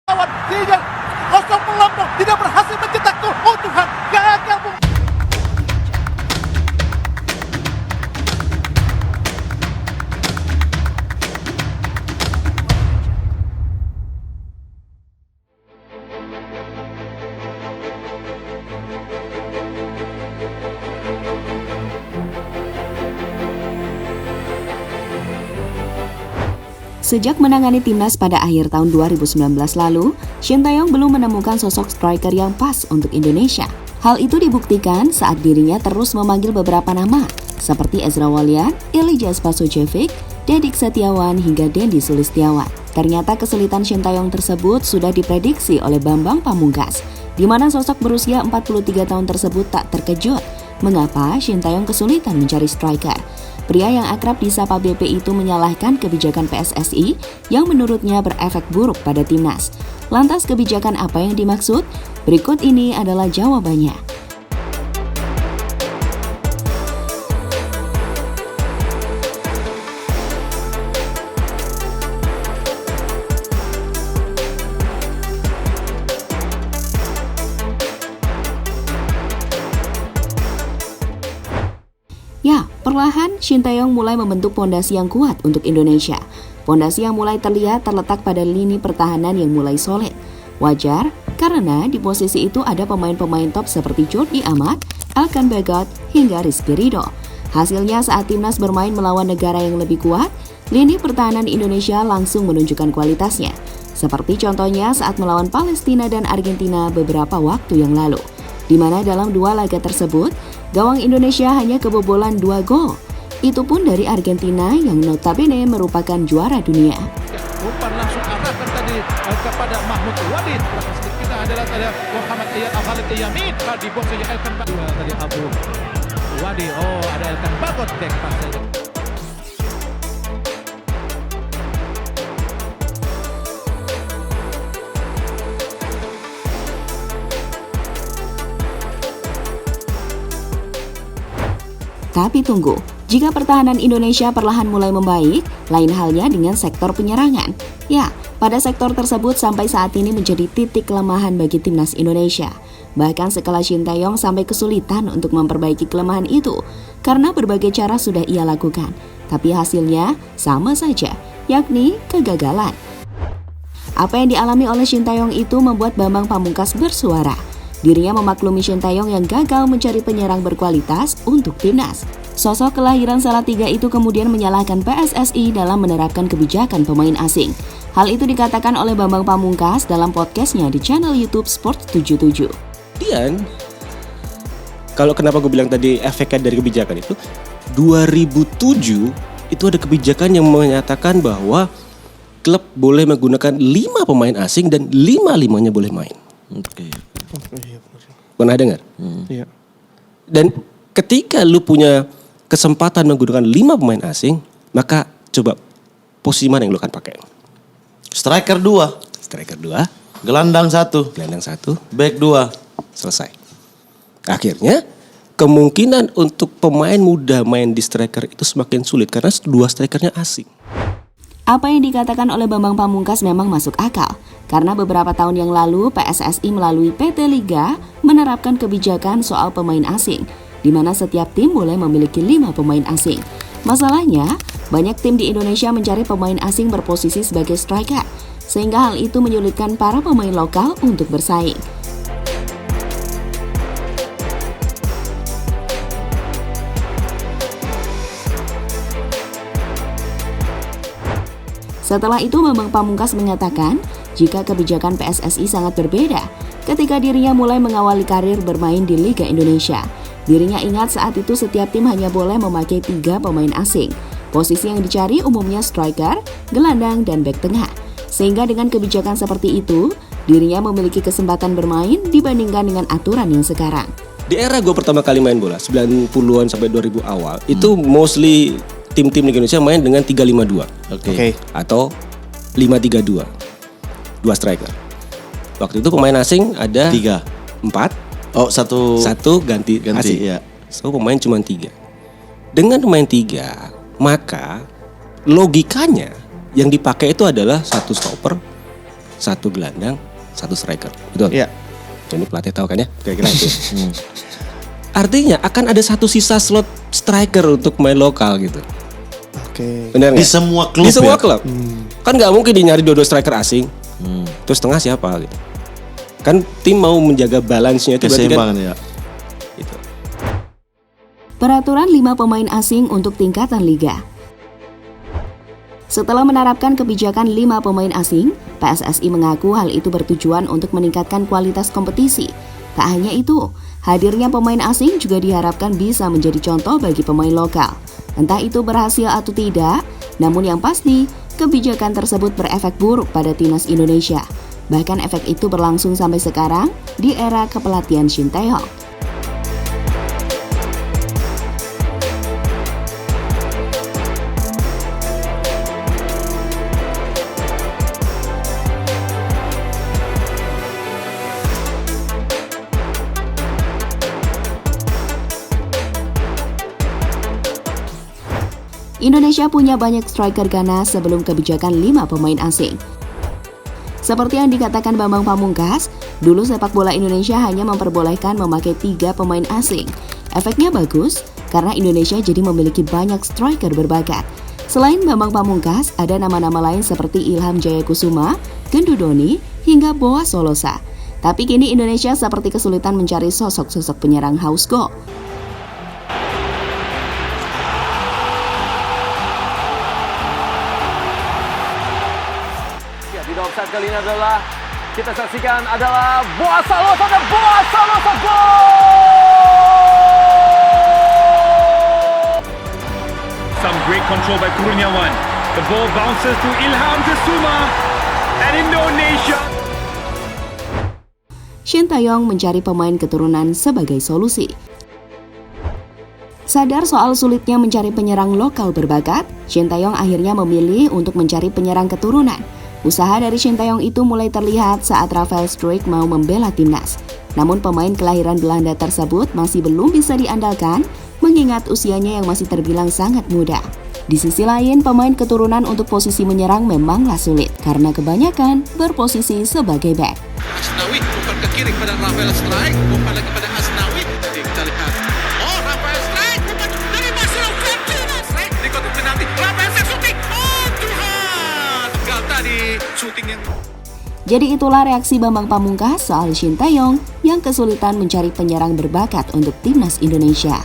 lawan Zidane, kosong melambung, tidak berhasil mencetak gol. Oh Tuhan, gagal. Sejak menangani timnas pada akhir tahun 2019 lalu, Shin Tae-yong belum menemukan sosok striker yang pas untuk Indonesia. Hal itu dibuktikan saat dirinya terus memanggil beberapa nama, seperti Ezra Walian, Elijah Spasojevic, Dedik Setiawan hingga Dendi Sulistiawan. Ternyata kesulitan Shin Tae-yong tersebut sudah diprediksi oleh Bambang Pamungkas, di mana sosok berusia 43 tahun tersebut tak terkejut mengapa Shin Tae-yong kesulitan mencari striker. Pria yang akrab disapa BP itu menyalahkan kebijakan PSSI yang menurutnya berefek buruk pada timnas. Lantas kebijakan apa yang dimaksud? Berikut ini adalah jawabannya. Ya, perlahan Shin Tae-yong mulai membentuk pondasi yang kuat untuk Indonesia. Pondasi yang mulai terlihat terletak pada lini pertahanan yang mulai solid. Wajar, karena di posisi itu ada pemain-pemain top seperti Jordi Amat, Elkan Bagot, hingga Rizky Ridho. Hasilnya saat timnas bermain melawan negara yang lebih kuat, lini pertahanan Indonesia langsung menunjukkan kualitasnya. Seperti contohnya saat melawan Palestina dan Argentina beberapa waktu yang lalu, di mana dalam dua laga tersebut, gawang Indonesia hanya kebobolan 2 gol. Itu pun dari Argentina yang notabene merupakan juara dunia. Umpan langsung arahkan tadi kepada Mahmud Wadid. Belakang sedikit kita adalah tadi Muhammad Iyad Al-Khalid Yamin. Di box saja Elkan Bagot. Tadi Abu Wadid. Oh, ada Elkan Bagot back pass saja. Tapi tunggu, jika pertahanan Indonesia perlahan mulai membaik, lain halnya dengan sektor penyerangan. Ya, pada sektor tersebut sampai saat ini menjadi titik kelemahan bagi timnas Indonesia. Bahkan sekelas Shin Tae-yong sampai kesulitan untuk memperbaiki kelemahan itu, karena berbagai cara sudah ia lakukan. Tapi hasilnya sama saja, yakni kegagalan. Apa yang dialami oleh Shin Tae-yong itu membuat Bambang Pamungkas bersuara. Dirinya memaklumi Shin Tae-yong yang gagal mencari penyerang berkualitas untuk timnas. Sosok kelahiran Salatiga itu kemudian menyalahkan PSSI dalam menerapkan kebijakan pemain asing. Hal itu dikatakan oleh Bambang Pamungkas dalam podcastnya di channel YouTube Sport77. Kemudian, kalau kenapa gue bilang tadi efeknya dari kebijakan itu, 2007 itu ada kebijakan yang menyatakan bahwa klub boleh menggunakan 5 pemain asing dan 5-5-nya boleh main. Oke. Pernah dengar? Iya. Dan ketika lu punya kesempatan menggunakan 5 pemain asing, maka coba posisi mana yang lu akan pakai? Striker 2, Striker 2, gelandang 1, gelandang 1, back 2. selesai. Akhirnya kemungkinan untuk pemain muda main di striker itu semakin sulit karena 2 strikernya asing. Apa yang dikatakan oleh Bambang Pamungkas memang masuk akal, karena beberapa tahun yang lalu PSSI melalui PT Liga menerapkan kebijakan soal pemain asing, di mana setiap tim boleh memiliki 5 pemain asing. Masalahnya, banyak tim di Indonesia mencari pemain asing berposisi sebagai striker, sehingga hal itu menyulitkan para pemain lokal untuk bersaing. Setelah itu Bambang Pamungkas mengatakan jika kebijakan PSSI sangat berbeda ketika dirinya mulai mengawali karir bermain di Liga Indonesia. Dirinya ingat saat itu setiap tim hanya boleh memakai 3 pemain asing. Posisi yang dicari umumnya striker, gelandang, dan bek tengah. Sehingga dengan kebijakan seperti itu, dirinya memiliki kesempatan bermain dibandingkan dengan aturan yang sekarang. Di era gue pertama kali main bola, 90-an sampai 2000 awal, itu mostly tim-tim di Indonesia main dengan 3-5-2. Oke. Atau 5-3-2. 2 striker. Waktu itu pemain asing ada 3. 4. Oh, satu ganti asing. ya. So pemain cuma 3. Dengan pemain 3, maka logikanya yang dipakai itu adalah 1 stopper, 1 gelandang, 1 striker. Betul? Iya. Ini pelatih tahu kan ya? Kira-kira itu. Artinya akan ada 1 sisa slot striker untuk main lokal gitu. Oke. Benar Di nggak? semua klub Di semua ya? klub. Kan nggak mungkin nyari dua striker asing. Terus tengah siapa gitu. Kan tim mau menjaga balance-nya itu berarti kan. Keseimbangan ya. Gitu. Peraturan 5 pemain asing untuk tingkatan liga. Setelah menerapkan kebijakan 5 pemain asing, PSSI mengaku hal itu bertujuan untuk meningkatkan kualitas kompetisi. Tak hanya itu, hadirnya pemain asing juga diharapkan bisa menjadi contoh bagi pemain lokal. Entah itu berhasil atau tidak, namun yang pasti, kebijakan tersebut berefek buruk pada timnas Indonesia. Bahkan efek itu berlangsung sampai sekarang di era kepelatihan Shin Tae-yong. Indonesia punya banyak striker ganas sebelum kebijakan 5 pemain asing. Seperti yang dikatakan Bambang Pamungkas, dulu sepak bola Indonesia hanya memperbolehkan memakai 3 pemain asing. Efeknya bagus karena Indonesia jadi memiliki banyak striker berbakat. Selain Bambang Pamungkas, ada nama-nama lain seperti Ilham Jayakusuma, Gendu Doni, hingga Boaz Solosa. Tapi kini Indonesia seperti kesulitan mencari sosok-sosok penyerang haus gol. Di offside kali ini adalah kita saksikan adalah Boaz Solosa dan Boaz Solosa gol! Some great control by Kurniawan. The ball bounces to Ilham Jayakusuma and Indonesia. Shin Tae-yong mencari pemain keturunan sebagai solusi. Sadar soal sulitnya mencari penyerang lokal berbakat, Shin Tae-yong akhirnya memilih untuk mencari penyerang keturunan. Usaha dari Shin Tae-yong itu mulai terlihat saat Rafael Struijk mau membela timnas. Namun pemain kelahiran Belanda tersebut masih belum bisa diandalkan mengingat usianya yang masih terbilang sangat muda. Di sisi lain, pemain keturunan untuk posisi menyerang memanglah sulit karena kebanyakan berposisi sebagai back. Asnawi umpan ke kiri kepada Rafael Struijk, umpan lagi kepada Asnawi. Jadi kita lihat. Oh, Rafael Struijk umpan dari Marcelo Fernandes. Struijk di kotak penalti. Rafael Struijk shooting. Oh Tuhan, gagal tadi shootingnya. Jadi itulah reaksi Bambang Pamungkas soal Shin Tae-yong yang kesulitan mencari penyerang berbakat untuk timnas Indonesia.